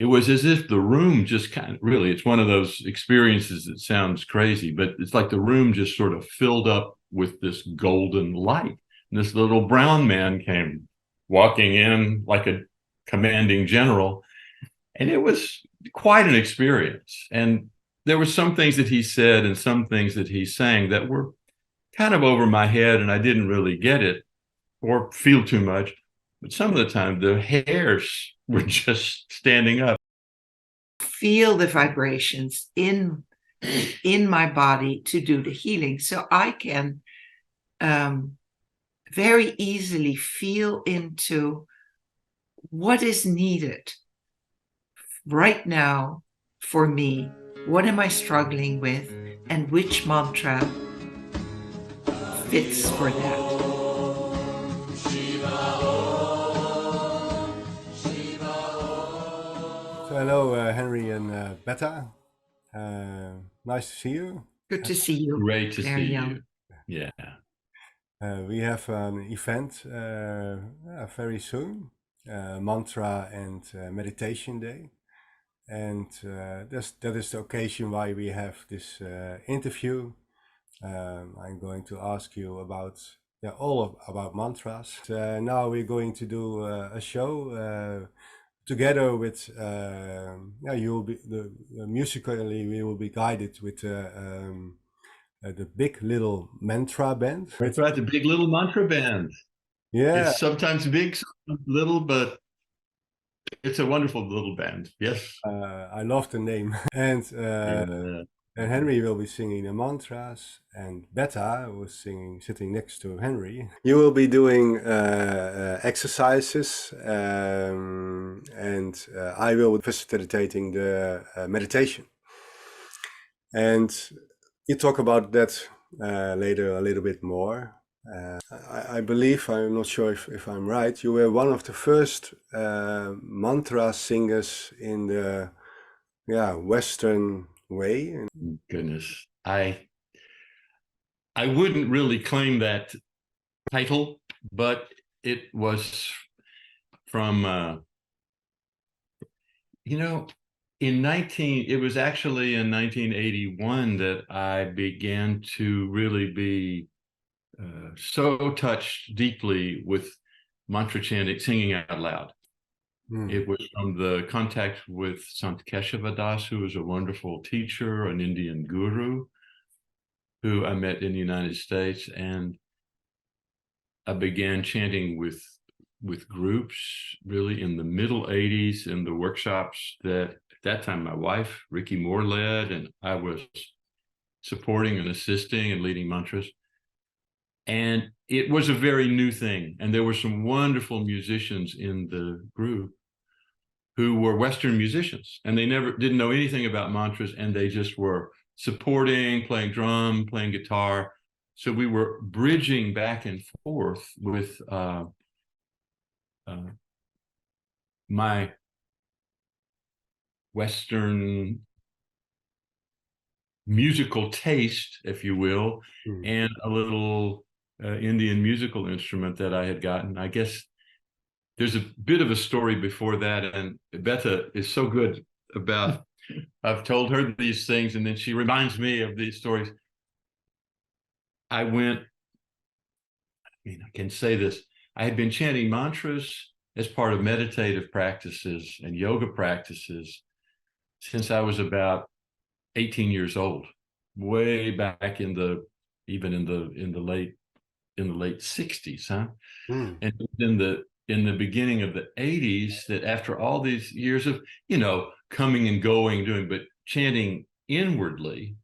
was as if the room just kind of really, it's one of those experiences that sounds crazy, but it's like the room just sort of filled up with this golden light. And this little brown man came walking in like a commanding general. And it was quite an experience. And there were some things that he said and some things that he sang that were kind of over my head, and I didn't really get it or feel too much. But some of the time, the hairs were just standing up. Feel the vibrations in my body to do the healing. So I can very easily feel into what is needed right now for me. What am I struggling with, and which mantra fits for that? So hello, Henry and Betta. Nice to see you. Good to see you. Great to see Gerjan. you. Yeah. We have an event very soon, mantra and meditation day. And that is the occasion why we have this interview. I'm going to ask you about about mantras. Now we're going to do a show together with you will be musically we will be guided with the Big Little Mantra Band. That's right, the Big Little Mantra Band. Yeah, It's sometimes big, sometimes little, but it's a wonderful little band. Yes. I love the name. And Henry will be singing the mantras, and Betta was sitting next to Henry. You will be doing exercises, and I will be facilitating the meditation. And you talk about that later a little bit more. I believe, I'm not sure if I'm right, you were one of the first mantra singers in the Western way. Goodness, I wouldn't really claim that title, but it was from it was actually in 1981 that I began to really be so touched deeply with mantra chanting, singing out loud. It was from the contact with Sant Keshavadas, who was a wonderful teacher, an Indian guru, who I met in the United States, and I began chanting with groups really in the middle 80s in the workshops that at that time my wife, Ricky Moore, led, and I was supporting and assisting and leading mantras. And it was a very new thing. And there were some wonderful musicians in the group who were Western musicians, and they didn't know anything about mantras, and they just were supporting, playing drum, playing guitar. So we were bridging back and forth with my Western musical taste, if you will, and a little Indian musical instrument that I had gotten. I guess there's a bit of a story before that, and Betta is so good about, I've told her these things, and then she reminds me of these stories. I can say this, I had been chanting mantras as part of meditative practices and yoga practices since I was about 18 years old, way back in the late 60s, huh? And in the beginning of the 80s, that after all these years of coming and going, but chanting inwardly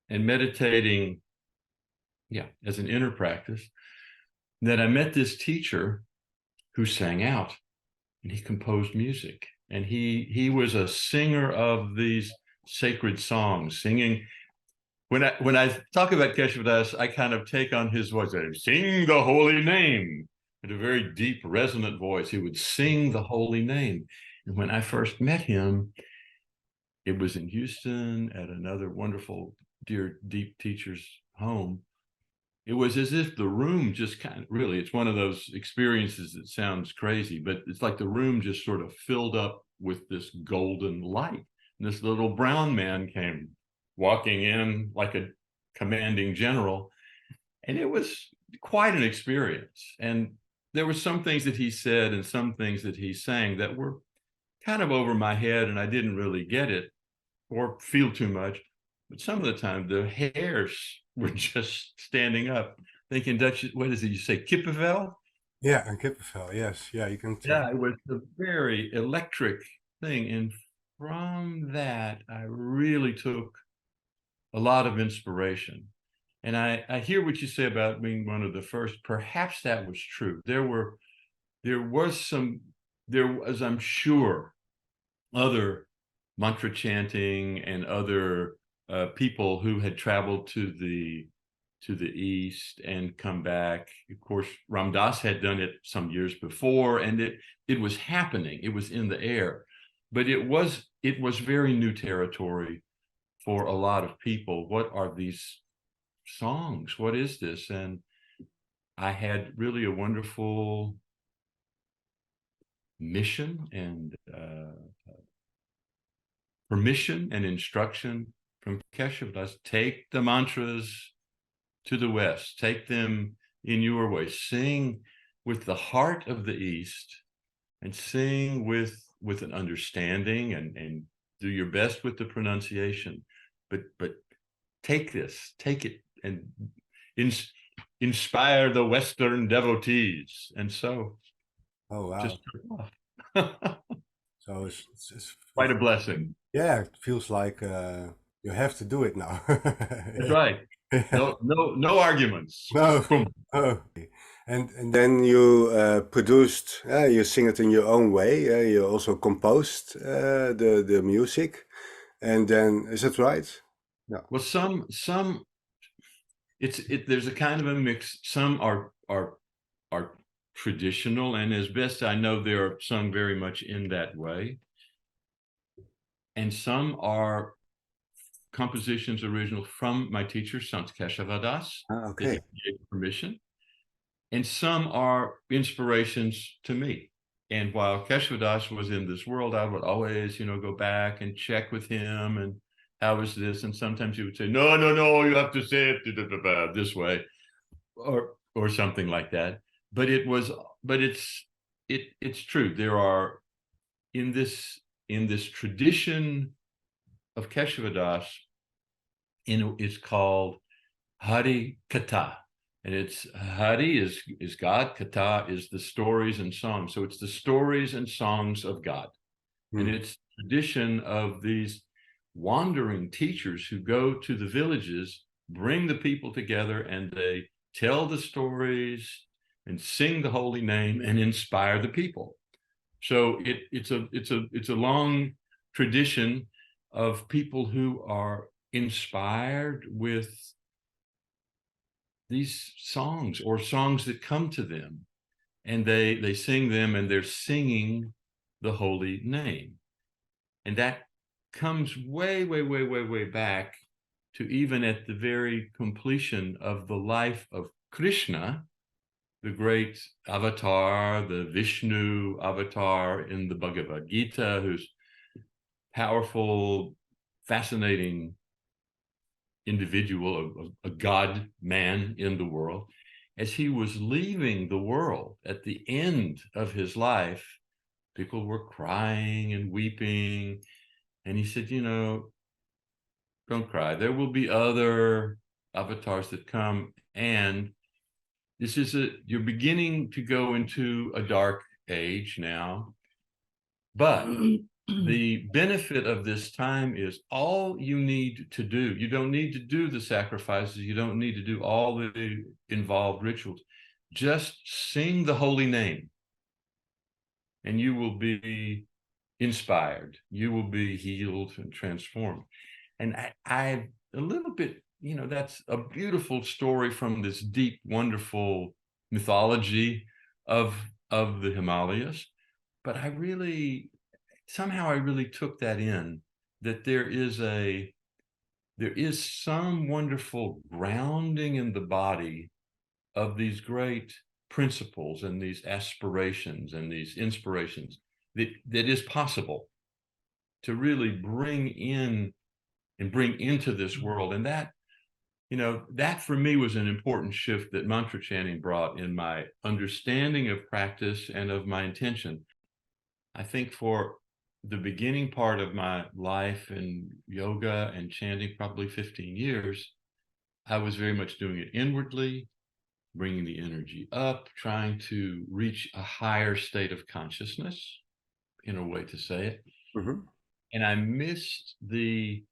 and meditating as an inner practice, that I met this teacher who sang out, and he composed music, and he was a singer of these sacred songs, singing. When I talk about Keshavadas, I kind of take on his voice. Sing the holy name. With a very deep, resonant voice, he would sing the holy name. And when I first met him, it was in Houston at another wonderful, dear, deep teacher's home. it was as if the room just kind of, really, it's one of those experiences that sounds crazy, but it's like the room just sort of filled up with this golden light. And this little brown man came walking in like a commanding general. And it was quite an experience. And there were some things that he said and some things that he sang that were kind of over my head, and I didn't really get it or feel too much. But some of the time, the hairs were just standing up. Thinking Dutch, what is it you say, kippenvel? Yeah, and kippenvel, yes. Yeah, you can tell. Yeah, it was a very electric thing. And from that, I really took a lot of inspiration. And I hear what you say about being one of the first. Perhaps that was true. There was, I'm sure, other mantra chanting and other people who had traveled to the east and come back. Of course, Ram Dass had done it some years before, and it was happening. It was in the air, but it was very new territory for a lot of people. What are these songs? What is this? And I had really a wonderful mission and permission and instruction from Keshav. Take the mantras to the West, take them in your way, sing with the heart of the East, and sing with an understanding, and do your best with the pronunciation. But take it and inspire the Western devotees. And so Oh, wow. just took off. So it's Quite a blessing. yeah, it feels like you have to do it now. That's right. No arguments. No. Boom. Oh. And then you produced, you sing it in your own way. You also composed the music, and then is that right? Yeah. Well, some there's a kind of a mix. Some are traditional, and as best I know, they are sung very much in that way. And some are compositions original from my teacher, Sant Keshavadas, Okay. that he gave permission. And some are inspirations to me. And while Keshavadas was in this world, I would always, go back and check with him and how is this? And sometimes he would say, no, you have to say it this way, or something like that. But it's true. There are in this tradition of Keshavadas, it's called Hari Katha. And it's Hari is God, Katha is the stories and songs. So it's the stories and songs of God. And it's tradition of these wandering teachers who go to the villages, bring the people together, and they tell the stories and sing the holy name and inspire the people. So it's a long tradition of people who are inspired with these songs or songs that come to them, and they sing them, and they're singing the holy name. And that comes way back to even at the very completion of the life of Krishna, the great avatar, the Vishnu avatar in the Bhagavad Gita, who's powerful, fascinating individual, a God man in the world. As he was leaving the world at the end of his life, people were crying and weeping. And he said, don't cry. There will be other avatars that come. And this is you're beginning to go into a dark age now. But the benefit of this time is all you need to do. You don't need to do the sacrifices. You don't need to do all the involved rituals. Just sing the holy name, and you will be inspired. You will be healed and transformed. And I a little bit, that's a beautiful story from this deep, wonderful mythology of the Himalayas. But somehow I really took that in, that there is some wonderful grounding in the body of these great principles and these aspirations and these inspirations that is possible to really bring in and bring into this world. And that, that for me was an important shift that mantra chanting brought in my understanding of practice and of my intention. I think for the beginning part of my life in yoga and chanting, probably 15 years, I was very much doing it inwardly, bringing the energy up, trying to reach a higher state of consciousness, in a way to say it. Mm-hmm. And I missed the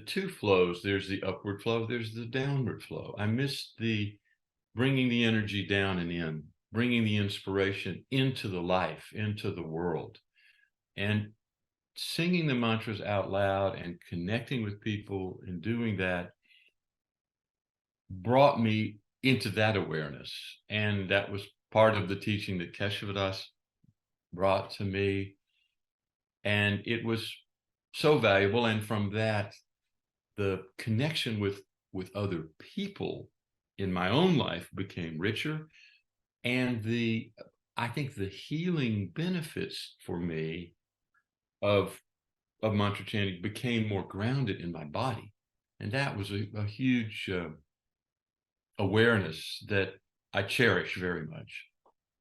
two flows. There's the upward flow, there's the downward flow. I missed the bringing the energy down and in, bringing the inspiration into the life, into the world. And singing the mantras out loud and connecting with people and doing that brought me into that awareness. And that was part of the teaching that Keshavadas brought to me. And it was so valuable. And from that, the connection with other people in my own life became richer. And I think the healing benefits for me of mantra chanting became more grounded in my body. And that was a huge awareness that I cherish very much.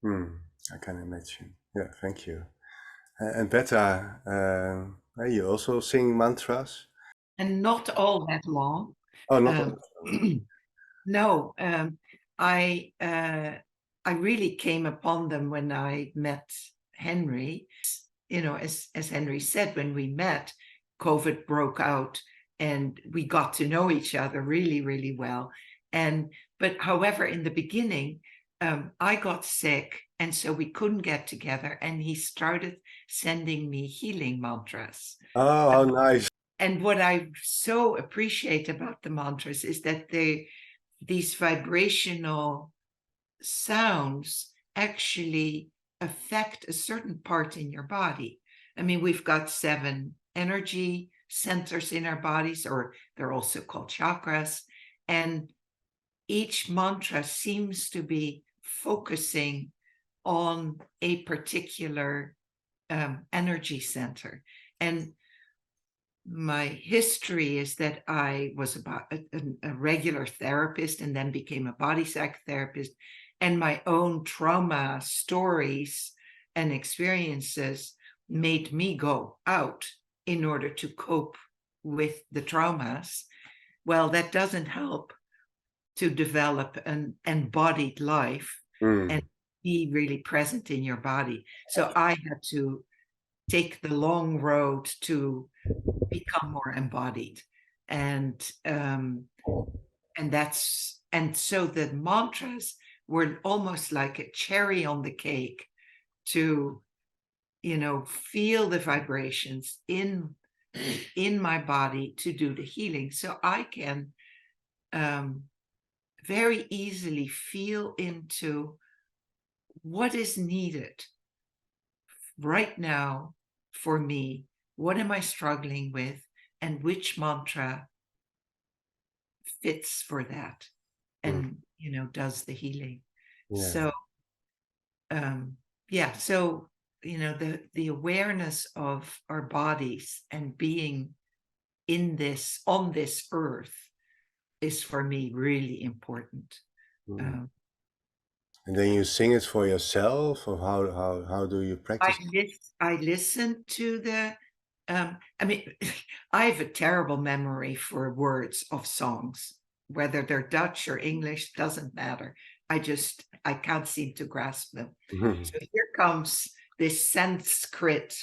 I can imagine. Yeah, thank you. And Betta, you also sing mantras? And not all that long. Oh, not all. No, I really came upon them when I met Henry. As Henry said, when we met, COVID broke out and we got to know each other really, really well. But however, in the beginning, I got sick and so we couldn't get together, and he started sending me healing mantras. Oh, how nice. And what I so appreciate about the mantras is that these vibrational sounds actually affect a certain part in your body. I mean, we've got 7 energy centers in our bodies, or they're also called chakras. And each mantra seems to be focusing on a particular energy center. And my history is that I was about a regular therapist and then became a body psychotherapist, and my own trauma stories and experiences made me go out in order to cope with the traumas. Well, that doesn't help to develop an embodied life and be really present in your body. So I had to take the long road to become more embodied. And so the mantras were almost like a cherry on the cake to, feel the vibrations in my body to do the healing. So I can very easily feel into what is needed right now for me. What am I struggling with, and which mantra fits for that and does the healing. Yeah. So so the awareness of our bodies and being on this earth is for me really important. And then you sing it for yourself, or how do you practice? I listen to the I have a terrible memory for words of songs, whether they're Dutch or English, doesn't matter. I can't seem to grasp them. So here comes this Sanskrit,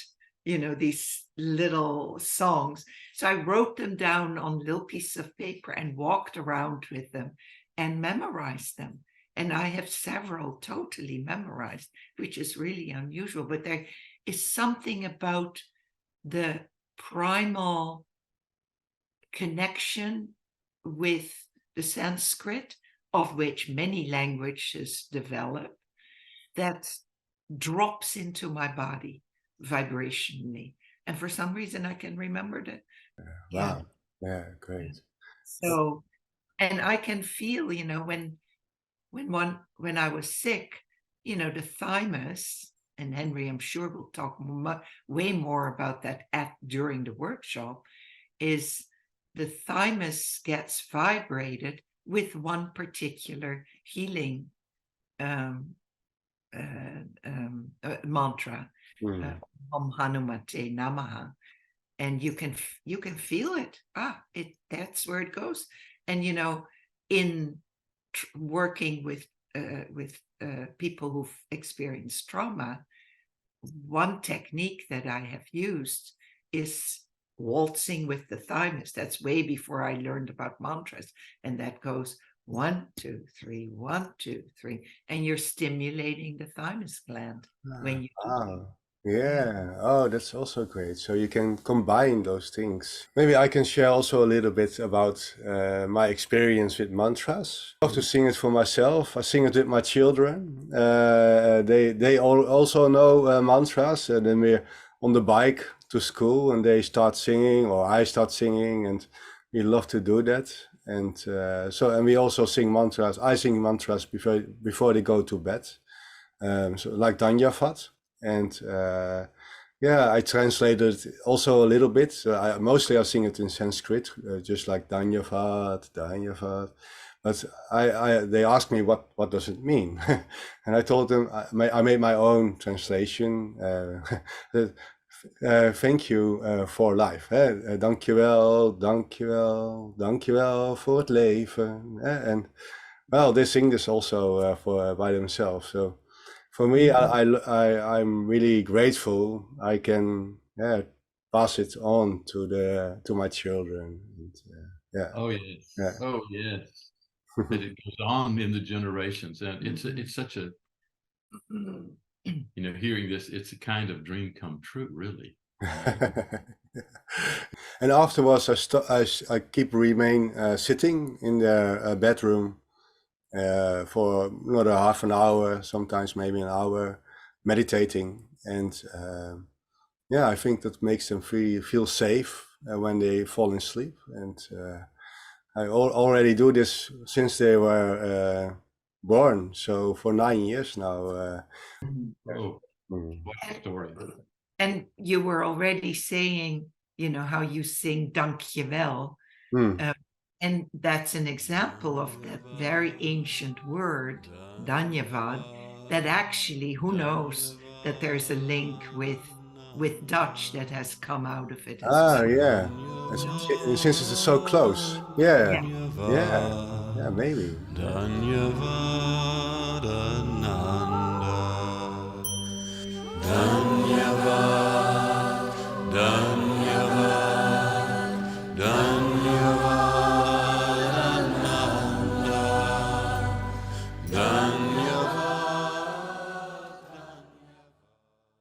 these little songs. So I wrote them down on little pieces of paper and walked around with them and memorized them. And I have several totally memorized, which is really unusual. But there is something about the primal connection with the Sanskrit, of which many languages develop, that drops into my body vibrationally. And for some reason, I can remember that. Wow. Yeah, great. So, and I can feel, when I was sick, the thymus, and Henry, I'm sure will talk way more about that during the workshop, is the thymus gets vibrated with one particular healing mantra, Om Hanumate Namaha, and you can feel it. That's where it goes. And in working with people who've experienced trauma, one technique that I have used is waltzing with the thymus. That's way before I learned about mantras, and that goes 1, 2, 3, 1, 2, 3, and you're stimulating the thymus gland when you do. Yeah. Oh, that's also great. So you can combine those things. Maybe I can share also a little bit about my experience with mantras. I love to sing it for myself. I sing it with my children. They also know mantras. And then we're on the bike to school and they start singing, or I start singing, and we love to do that. And and we also sing mantras. I sing mantras before they go to bed. So like Danyavat. And I translated also a little bit. So mostly I sing it in Sanskrit, just like Danyavat. But they asked me what does it mean, and I told them I made my own translation. Thank you for life. Dankjewel, dankjewel, dankjewel voor het leven. And well, they sing this also by themselves. So. For me, I'm really grateful. I can pass it on to my children. And, Oh yes. Yeah. Oh yes. That it goes on in the generations, and it's such a hearing this, it's a kind of dream come true, really. And afterwards, I remain sitting in their bedroom. For another half an hour, sometimes maybe an hour, meditating. And I think that makes them feel safe when they fall asleep. And I already do this since they were born, so for 9 years now. What a story. And you were already saying, how you sing Dankjewel. And that's an example of that very ancient word, Dhanyavad, that actually, who knows, that there's a link with Dutch that has come out of it. Yeah. Since it's so close. Yeah, maybe. Dhanyavad Ananda.